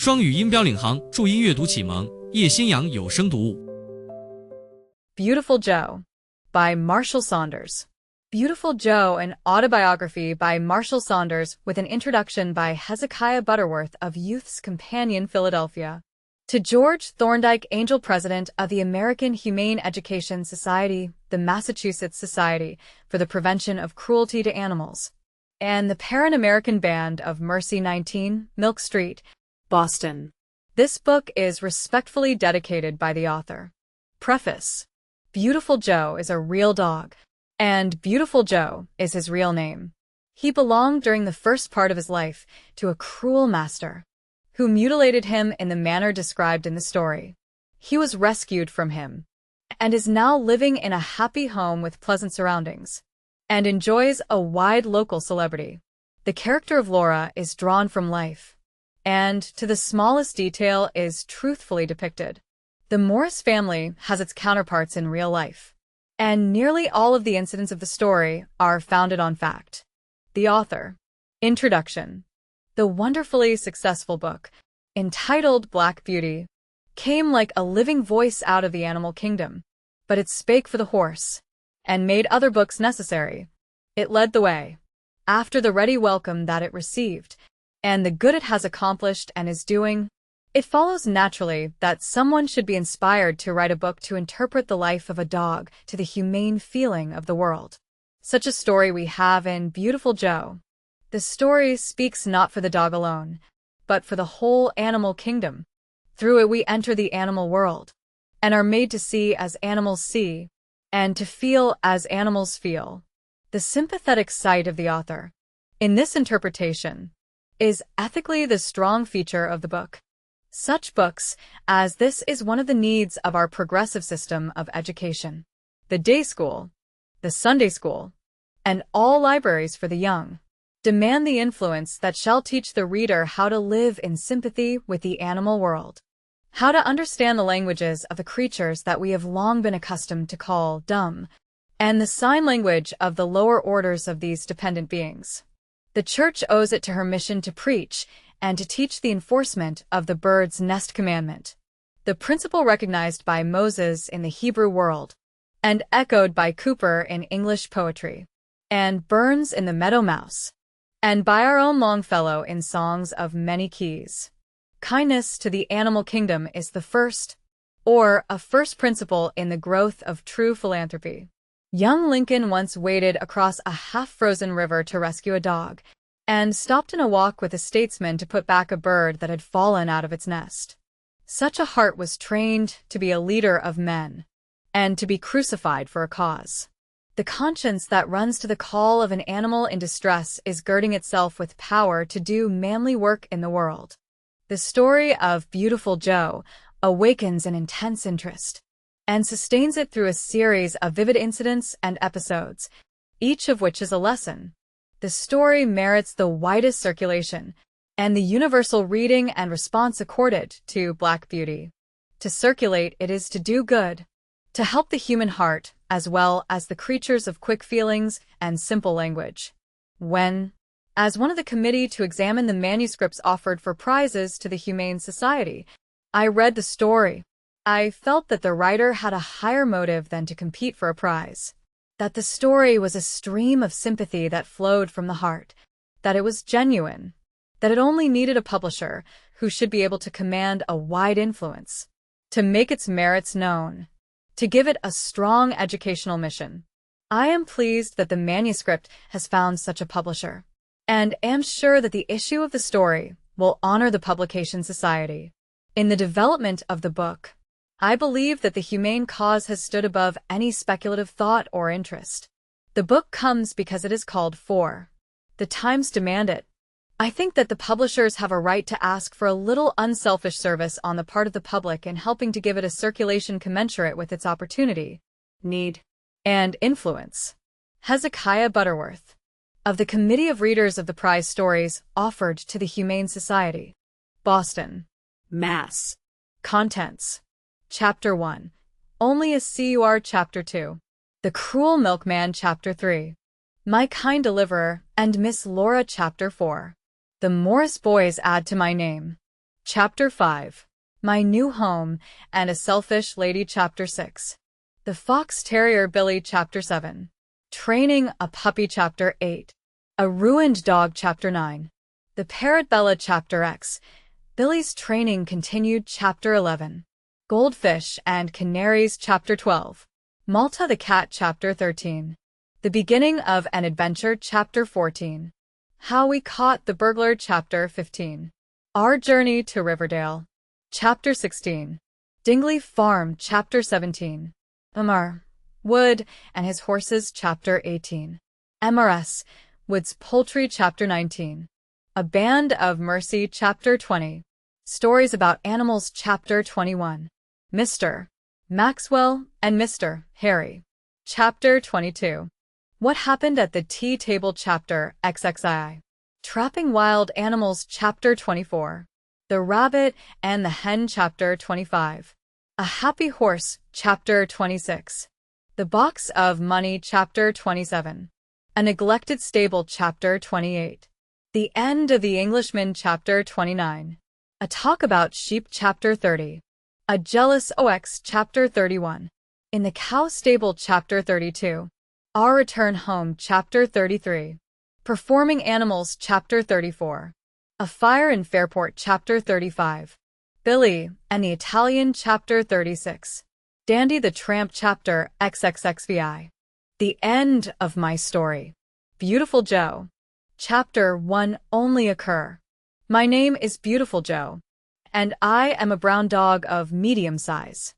双语音标领航，注音阅读启蒙，叶兴阳有声读物。Beautiful Joe by Marshall Saunders. Beautiful Joe, an autobiography by Marshall Saunders with an introduction by Hezekiah Butterworth of Youth's Companion, Philadelphia. To George Thorndike Angel, President of the American Humane Education Society, the Massachusetts Society for the Prevention of Cruelty to Animals, and the Pan-American Band of Mercy, 19 Milk Street, Boston. This book is respectfully dedicated by the author. Preface. Beautiful Joe is a real dog, and Beautiful Joe is his real name. He belonged during the first part of his life to a cruel master, who mutilated him in the manner described in the story. He was rescued from him, and is now living in a happy home with pleasant surroundings, and enjoys a wide local celebrity. The character of Laura is drawn from life, and to the smallest detail is truthfully depicted. The Morris family has its counterparts in real life, and nearly all of the incidents of the story are founded on fact. The author. Introduction. The wonderfully successful book, entitled Black Beauty, came like a living voice out of the animal kingdom, but it spake for the horse, and made other books necessary. It led the way, after the ready welcome that it received, and the good it has accomplished and is doing. It follows naturally that someone should be inspired to write a book to interpret the life of a dog to the humane feeling of the world. Such a story we have in Beautiful Joe. The story speaks not for the dog alone, but for the whole animal kingdom. Through it we enter the animal world, and are made to see as animals see, and to feel as animals feel. The sympathetic sight of the author, in this interpretation, is ethically the strong feature of the book. Such books as this is one of the needs of our progressive system of education. The day school, the Sunday school, and all libraries for the young demand the influence that shall teach the reader how to live in sympathy with the animal world, how to understand the languages of the creatures that we have long been accustomed to call dumb, and the sign language of the lower orders of these dependent beings. The Church owes it to her mission to preach and to teach the enforcement of the bird's nest commandment, the principle recognized by Moses in the Hebrew world, and echoed by Cooper in English poetry, and Burns in the Meadow Mouse, and by our own Longfellow in songs of many keys. Kindness to the animal kingdom is the first, or a first principle in the growth of true philanthropy. Young Lincoln once waded across a half-frozen river to rescue a dog, and stopped in a walk with a statesman to put back a bird that had fallen out of its nest. Such a heart was trained to be a leader of men, and to be crucified for a cause. The conscience that runs to the call of an animal in distress is girding itself with power to do manly work in the world. The story of Beautiful Joe awakens an intense interest, and sustains it through a series of vivid incidents and episodes, each of which is a lesson. The story merits the widest circulation, and the universal reading and response accorded to Black Beauty. To circulate it is to do good, to help the human heart as well as the creatures of quick feelings and simple language. When, as one of the committee to examine the manuscripts offered for prizes to the Humane Society, I read the story, I felt that the writer had a higher motive than to compete for a prize, that the story was a stream of sympathy that flowed from the heart, that it was genuine, that it only needed a publisher who should be able to command a wide influence, to make its merits known, to give it a strong educational mission. I am pleased that the manuscript has found such a publisher, and am sure that the issue of the story will honor the Publication Society. In the development of the book, I believe that the humane cause has stood above any speculative thought or interest. The book comes because it is called for. The times demand it. I think that the publishers have a right to ask for a little unselfish service on the part of the public in helping to give it a circulation commensurate with its opportunity, need, and influence. Hezekiah Butterworth, of the Committee of Readers of the Prize Stories offered to the Humane Society, Boston, Mass. Contents. Chapter 1. Only a Cur. Chapter 2. The Cruel Milkman. Chapter 3. My Kind Deliverer and Miss Laura. Chapter 4. The Morris Boys Add to My Name. Chapter 5. My New Home and a Selfish Lady. Chapter 6. The Fox Terrier Billy. Chapter 7. Training a Puppy. Chapter 8. A Ruined Dog. Chapter 9. The Parrot Bella. Chapter X. Billy's Training Continued. Chapter 11. Goldfish and Canaries. Chapter 12. Malta the Cat. Chapter 13. The Beginning of an Adventure. Chapter 14. How We Caught the Burglar. Chapter 15. Our Journey to Riverdale. Chapter 16. Dingley Farm. Chapter 17. Amar, Wood, and His Horses. Chapter 18. MRS, Wood's Poultry. Chapter 19. A Band of Mercy. Chapter 20. Stories about Animals. Chapter 21. Mr. Maxwell and Mr. Harry. Chapter 22. What Happened at the Tea Table. Chapter XXII. Trapping Wild Animals. Chapter 24. The Rabbit and the Hen. Chapter 25. A Happy Horse. Chapter 26. The Box of Money. Chapter 27. A Neglected Stable. Chapter 28. The End of the Englishman. Chapter 29. A Talk About Sheep. Chapter 30. A Jealous Ox. Chapter 31. In the Cow Stable. Chapter 32. Our Return Home. Chapter 33. Performing Animals. Chapter 34. A Fire in Fairport. Chapter 35. Billy and the Italian. Chapter 36. Dandy the Tramp. Chapter XXXVI. The End of My Story. Beautiful Joe. Chapter 1. Only Occur. My name is Beautiful Joe, and I am a brown dog of medium size.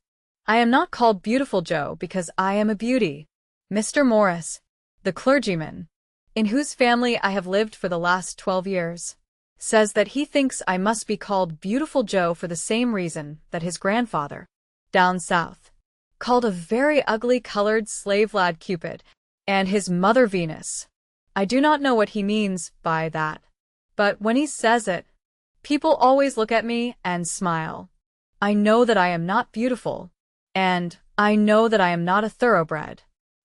I am not called Beautiful Joe because I am a beauty. Mr. Morris, the clergyman, in whose family I have lived for the last 12 years, says that he thinks I must be called Beautiful Joe for the same reason that his grandfather, down south, called a very ugly colored slave lad Cupid, and his mother Venus. I do not know what he means by that, but when he says it, people always look at me and smile. I know that I am not beautiful, and I know that I am not a thoroughbred.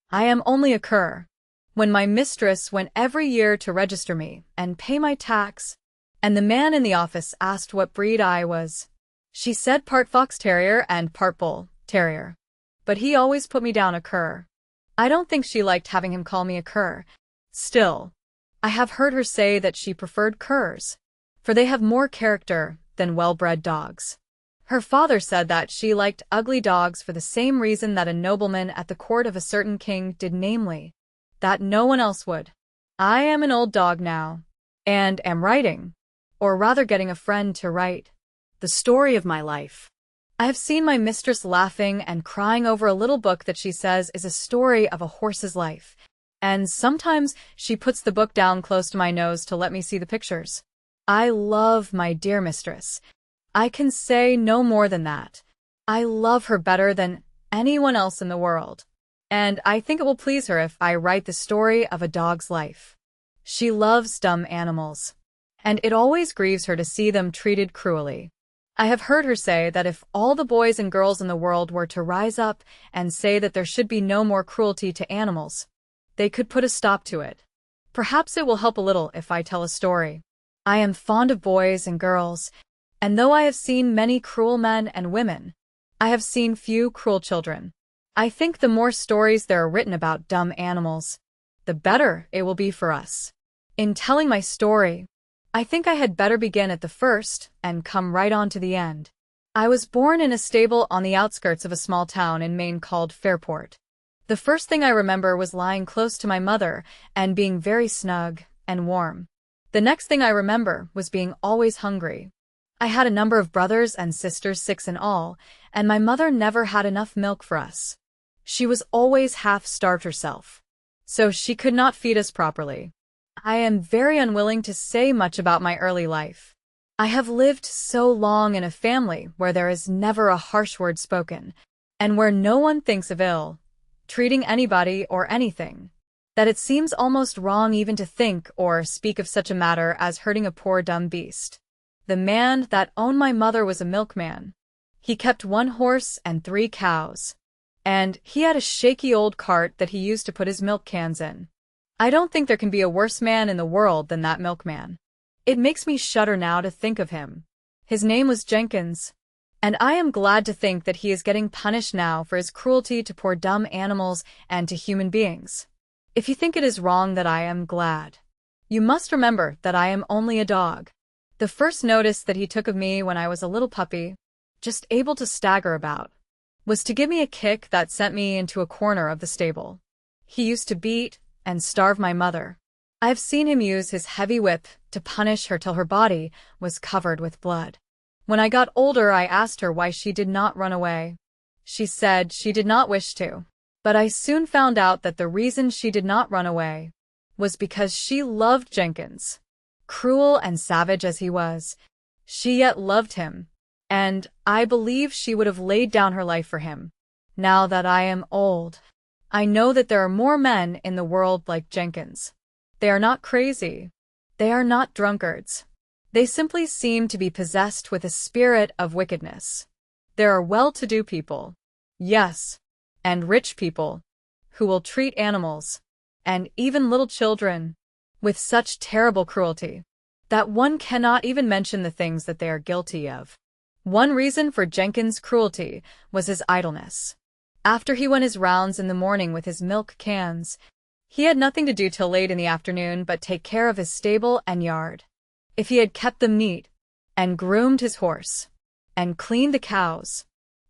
I am only a cur. When my mistress went every year to register me and pay my tax, and the man in the office asked what breed I was, she said part fox terrier and part bull terrier. But he always put me down a cur. I don't think she liked having him call me a cur. Still, I have heard her say that she preferred curs, for they have more character than well-bred dogs. Her father said that she liked ugly dogs for the same reason that a nobleman at the court of a certain king did, namely, that no one else would. I am an old dog now, and am writing, or rather getting a friend to write, the story of my life. I have seen my mistress laughing and crying over a little book that she says is a story of a horse's life, and sometimes she puts the book down close to my nose to let me see the pictures. I love my dear mistress. I can say no more than that. I love her better than anyone else in the world, and I think it will please her if I write the story of a dog's life. She loves dumb animals, and it always grieves her to see them treated cruelly. I have heard her say that if all the boys and girls in the world were to rise up and say that there should be no more cruelty to animals, they could put a stop to it. Perhaps it will help a little if I tell a story. I am fond of boys and girls, and though I have seen many cruel men and women, I have seen few cruel children. I think the more stories there are written about dumb animals, the better it will be for us. In telling my story, I think I had better begin at the first and come right on to the end. I was born in a stable on the outskirts of a small town in Maine called Fairport. The first thing I remember was lying close to my mother and being very snug and warm. The next thing I remember was being always hungry. I had a number of brothers and sisters, 6 in all, and my mother never had enough milk for us. She was always half-starved herself, so she could not feed us properly. I am very unwilling to say much about my early life. I have lived so long in a family where there is never a harsh word spoken, and where no one thinks of treating anybody or anything, that it seems almost wrong even to think or speak of such a matter as hurting a poor dumb beast. The man that owned my mother was a milkman. He kept 1 horse and 3 cows, and he had a shaky old cart that he used to put his milk cans in. I don't think there can be a worse man in the world than that milkman. It makes me shudder now to think of him. His name was Jenkins, and I am glad to think that he is getting punished now for his cruelty to poor dumb animals and to human beings. If you think it is wrong that I am glad, you must remember that I am only a dog. The first notice that he took of me when I was a little puppy, just able to stagger about, was to give me a kick that sent me into a corner of the stable. He used to beat and starve my mother. I have seen him use his heavy whip to punish her till her body was covered with blood. When I got older, I asked her why she did not run away. She said she did not wish to, but I soon found out that the reason she did not run away was because she loved Jenkins. Cruel and savage as he was, she yet loved him, and I believe she would have laid down her life for him. Now that I am old, I know that there are more men in the world like Jenkins. They are not crazy. They are not drunkards. They simply seem to be possessed with a spirit of wickedness. There are well-to-do people, yes, and rich people, who will treat animals, and even little children, with such terrible cruelty, that one cannot even mention the things that they are guilty of. One reason for Jenkins' cruelty was his idleness. After he went his rounds in the morning with his milk cans, he had nothing to do till late in the afternoon but take care of his stable and yard. If he had kept them neat, and groomed his horse, and cleaned the cows,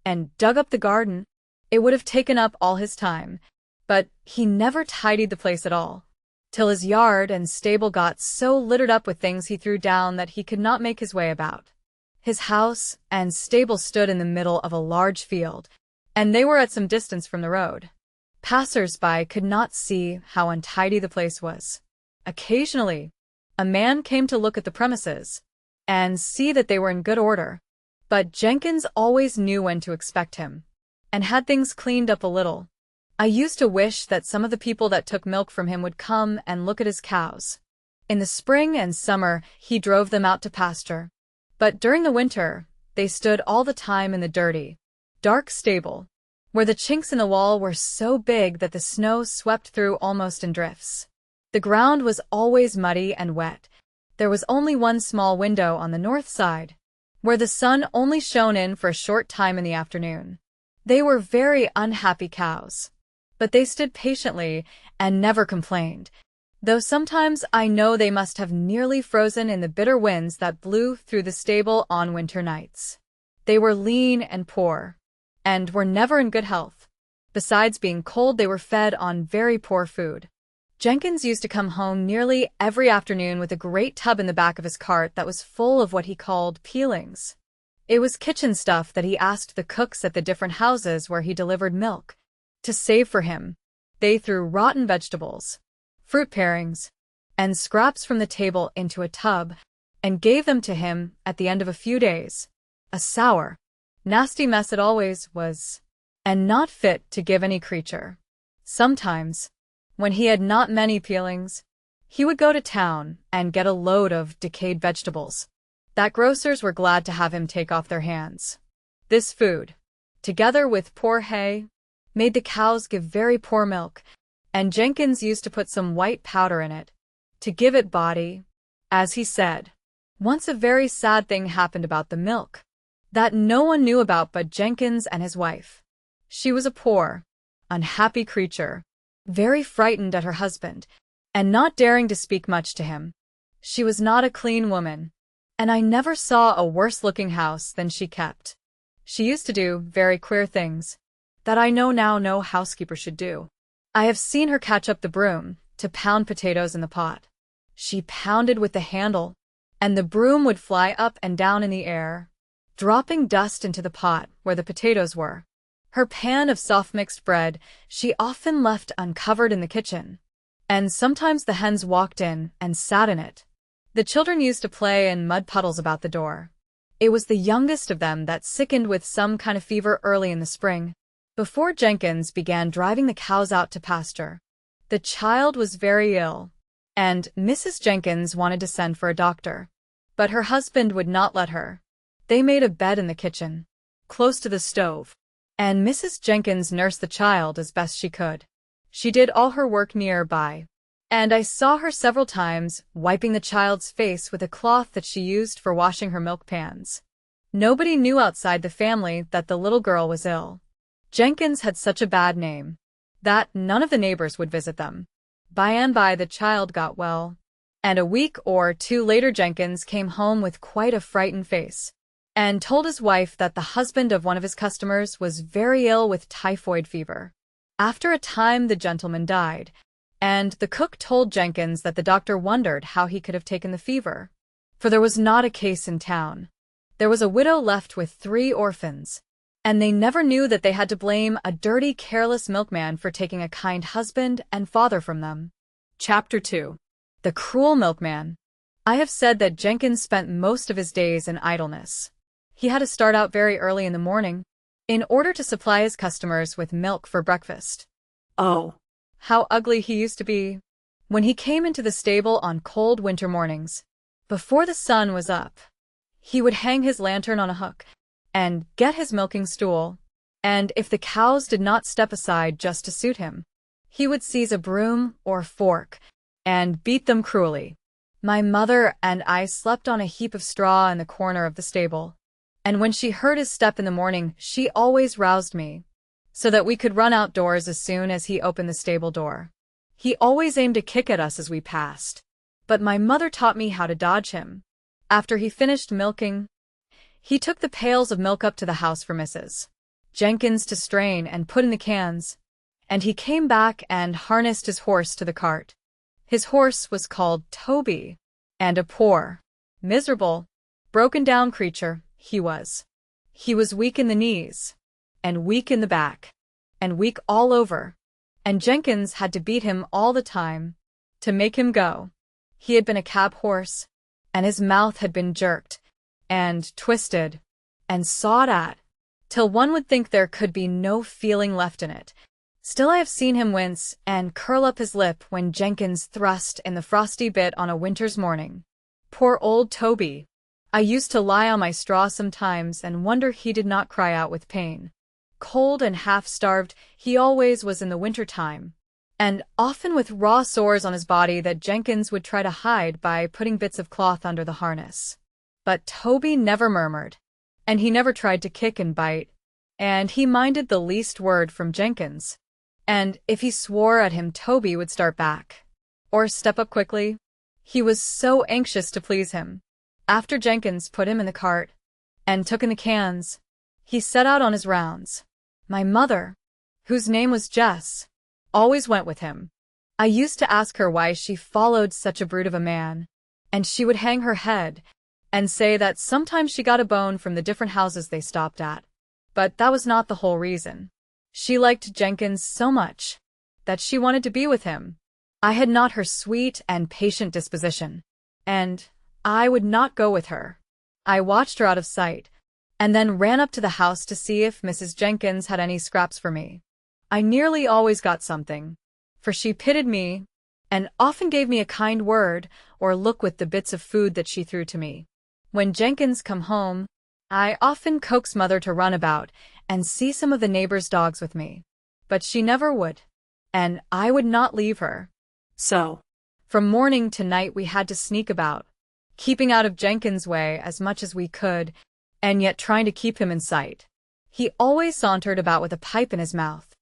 and dug up the garden, it would have taken up all his time, but he never tidied the place at all, till his yard and stable got so littered up with things he threw down that he could not make his way about. His house and stable stood in the middle of a large field, and they were at some distance from the road. Passers-by could not see how untidy the place was. Occasionally, a man came to look at the premises and see that they were in good order, but Jenkins always knew when to expect him, and had things cleaned up a little. I used to wish that some of the people that took milk from him would come and look at his cows. In the spring and summer, he drove them out to pasture, but during the winter, they stood all the time in the dirty, dark stable, where the chinks in the wall were so big that the snow swept through almost in drifts. The ground was always muddy and wet. There was only one small window on the north side, where the sun only shone in for a short time in the afternoon. They were very unhappy cows, but they stood patiently and never complained, though sometimes I know they must have nearly frozen in the bitter winds that blew through the stable on winter nights. They were lean and poor, and were never in good health. Besides being cold, they were fed on very poor food. Jenkins used to come home nearly every afternoon with a great tub in the back of his cart that was full of what he called peelings. It was kitchen stuff that he asked the cooks at the different houses where he delivered milk to save for him. They threw rotten vegetables, fruit parings, and scraps from the table into a tub and gave them to him at the end of a few days. A sour, nasty mess it always was, and not fit to give any creature. Sometimes, when he had not many peelings, he would go to town and get a load of decayed vegetables that grocers were glad to have him take off their hands. This food, together with poor hay, made the cows give very poor milk, and Jenkins used to put some white powder in it to give it body, as he said. Once a very sad thing happened about the milk that no one knew about but Jenkins and his wife. She was a poor, unhappy creature, very frightened at her husband, and not daring to speak much to him. She was not a clean woman, and I never saw a worse-looking house than she kept. She used to do very queer things that I know now no housekeeper should do. I have seen her catch up the broom to pound potatoes in the pot. She pounded with the handle, and the broom would fly up and down in the air, dropping dust into the pot where the potatoes were. Her pan of soft mixed bread she often left uncovered in the kitchen, and sometimes the hens walked in and sat in it. The children used to play in mud puddles about the door. It was the youngest of them that sickened with some kind of fever early in the spring, before Jenkins began driving the cows out to pasture. The child was very ill, and Mrs. Jenkins wanted to send for a doctor, but her husband would not let her. They made a bed in the kitchen, close to the stove, and Mrs. Jenkins nursed the child as best she could. She did all her work nearby, and I saw her several times wiping the child's face with a cloth that she used for washing her milk pans. Nobody knew outside the family that the little girl was ill. Jenkins had such a bad name that none of the neighbors would visit them. By and by the child got well, and a week or two later Jenkins came home with quite a frightened face and told his wife that the husband of one of his customers was very ill with typhoid fever. After a time the gentleman died, and the cook told Jenkins that the doctor wondered how he could have taken the fever, for there was not a case in town. There was a widow left with 3 orphans, and they never knew that they had to blame a dirty, careless milkman for taking a kind husband and father from them. Chapter 2. The Cruel Milkman. I have said that Jenkins spent most of his days in idleness. He had to start out very early in the morning in order to supply his customers with milk for breakfast. Oh, how ugly he used to be when he came into the stable on cold winter mornings. Before the sun was up, he would hang his lantern on a hook and get his milking stool, and if the cows did not step aside just to suit him, he would seize a broom or fork and beat them cruelly. My mother and I slept on a heap of straw in the corner of the stable, and when she heard his step in the morning, she always roused me, so that we could run outdoors as soon as he opened the stable door. He always aimed a kick at us as we passed, but my mother taught me how to dodge him. After he finished milking, he took the pails of milk up to the house for Mrs. Jenkins to strain and put in the cans, and he came back and harnessed his horse to the cart. His horse was called Toby, and a poor, miserable, broken-down creature he was. He was weak in the knees, and weak in the back, and weak all over, and Jenkins had to beat him all the time to make him go. He had been a cab horse, and his mouth had been jerked and twisted and sawed at, till one would think there could be no feeling left in it. Still I have seen him wince and curl up his lip when Jenkins thrust in the frosty bit on a winter's morning. Poor old Toby! I used to lie on my straw sometimes and wonder he did not cry out with pain. Cold and half-starved he always was in the winter time, and often with raw sores on his body that Jenkins would try to hide by putting bits of cloth under the harness. But Toby never murmured, and he never tried to kick and bite, and he minded the least word from Jenkins. And if he swore at him, Toby would start back, or step up quickly. He was so anxious to please him. After Jenkins put him in the cart and took in the cans, he set out on his rounds. My mother, whose name was Jess, always went with him. I used to ask her why she followed such a brute of a man, and she would hang her head and say that sometimes she got a bone from the different houses they stopped at. But that was not the whole reason. She liked Jenkins so much that she wanted to be with him. I had not her sweet and patient disposition, and I would not go with her. I watched her out of sight, and then ran up to the house to see if Mrs. Jenkins had any scraps for me. I nearly always got something, for she pitied me, and often gave me a kind word or look with the bits of food that she threw to me. When Jenkins come home, I often coaxed Mother to run about and see some of the neighbors' dogs with me, but she never would, and I would not leave her. So, from morning to night we had to sneak about, keeping out of Jenkins' way as much as we could, and yet trying to keep him in sight. He always sauntered about with a pipe in his mouth,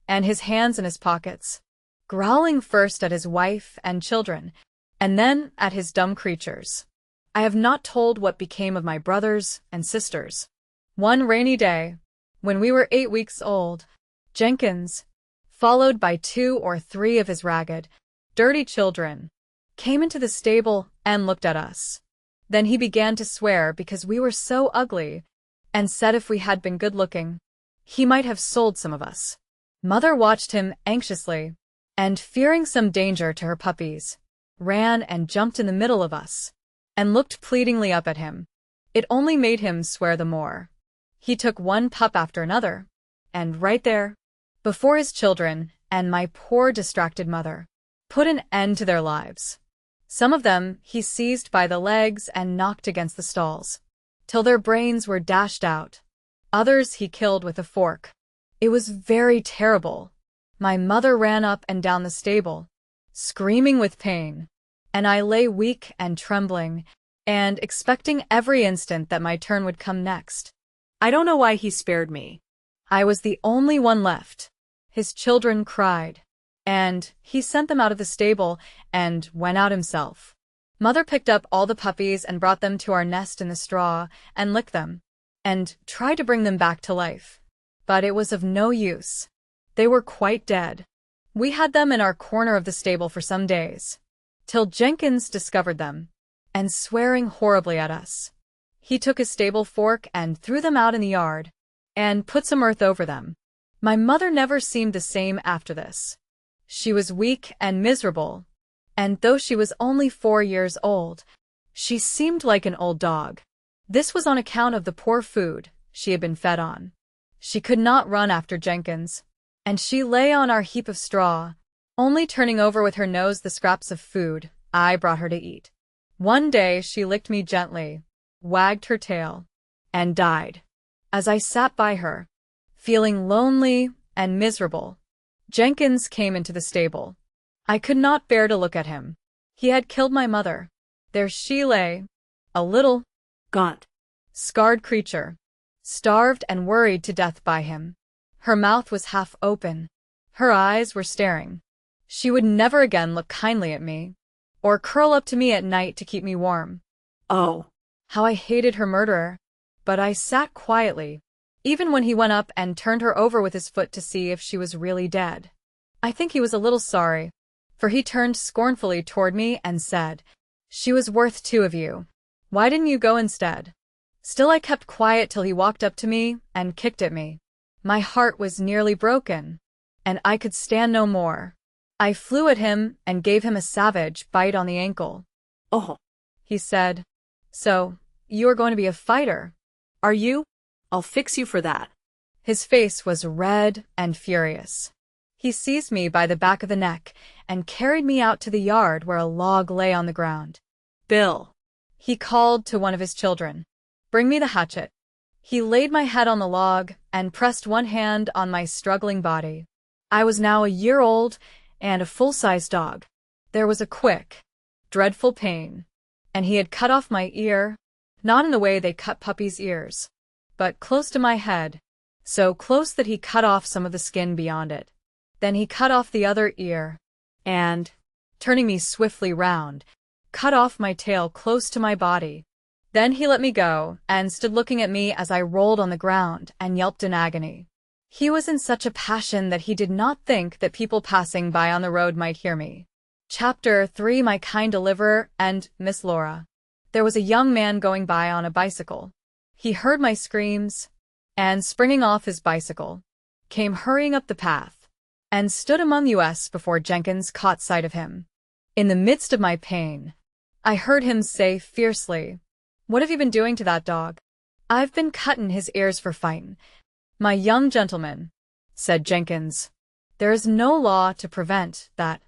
and his hands in his pockets, growling first at his wife and children, and then at his dumb creatures. I have not told what became of my brothers and sisters. One rainy day, when we were 8 weeks old, Jenkins, followed by 2 or 3 of his ragged, dirty children, came into the stable and looked at us. Then he began to swear because we were so ugly, and said if we had been good-looking, he might have sold some of us. Mother watched him anxiously, and fearing some danger to her puppies, ran and jumped in the middle of us, and looked pleadingly up at him. It only made him swear the more. He took one pup after another, and right there, before his children and my poor distracted mother, put an end to their lives. Some of them he seized by the legs and knocked against the stalls, till their brains were dashed out. Others he killed with a fork. It was very terrible. My mother ran up and down the stable, screaming with pain, and I lay weak and trembling, and expecting every instant that my turn would come next. I don't know why he spared me. I was the only one left. His children cried, and he sent them out of the stable and went out himself. Mother picked up all the puppies and brought them to our nest in the straw and licked them, and tried to bring them back to life. But it was of no use. They were quite dead. We had them in our corner of the stable for some days, till Jenkins discovered them, and swearing horribly at us, he took his stable fork and threw them out in the yard, and put some earth over them. My mother never seemed the same after this. She was weak and miserable, and though she was only 4 years old, she seemed like an old dog. This was on account of the poor food she had been fed on. She could not run after Jenkins, and she lay on our heap of straw, only turning over with her nose the scraps of food I brought her to eat. One day she licked me gently, wagged her tail, and died. As I sat by her, feeling lonely and miserable, Jenkins came into the stable. I could not bear to look at him. He had killed my mother. There she lay, a little, gaunt, scarred creature, starved and worried to death by him. Her mouth was half open. Her eyes were staring. She would never again look kindly at me, or curl up to me at night to keep me warm. Oh, how I hated her murderer. But I sat quietly, even when he went up and turned her over with his foot to see if she was really dead. I think he was a little sorry, for he turned scornfully toward me and said, "She was worth 2 of you. Why didn't you go instead?" Still I kept quiet till he walked up to me and kicked at me. My heart was nearly broken, and I could stand no more. I flew at him and gave him a savage bite on the ankle. "Oh," he said, "so, you are going to be a fighter, are you? I'll fix you for that." His face was red and furious. He seized me by the back of the neck and carried me out to the yard where a log lay on the ground. "Bill," he called to one of his children, "bring me the hatchet." He laid my head on the log and pressed one hand on my struggling body. I was now a year old and a full-sized dog. There was a quick, dreadful pain, and he had cut off my ear, not in the way they cut puppies' ears, but close to my head, so close that he cut off some of the skin beyond it. Then he cut off the other ear, and, turning me swiftly round, cut off my tail close to my body. Then he let me go and stood looking at me as I rolled on the ground and yelped in agony. He was in such a passion that he did not think that people passing by on the road might hear me. Chapter 3: My Kind Deliverer and Miss Laura. There was a young man going by on a bicycle. He heard my screams, and springing off his bicycle, came hurrying up the path, and stood among us before Jenkins caught sight of him. In the midst of my pain, I heard him say fiercely, "What have you been doing to that dog?" "I've been cuttin' his ears for fightin', my young gentleman," said Jenkins. "There is no law to prevent that."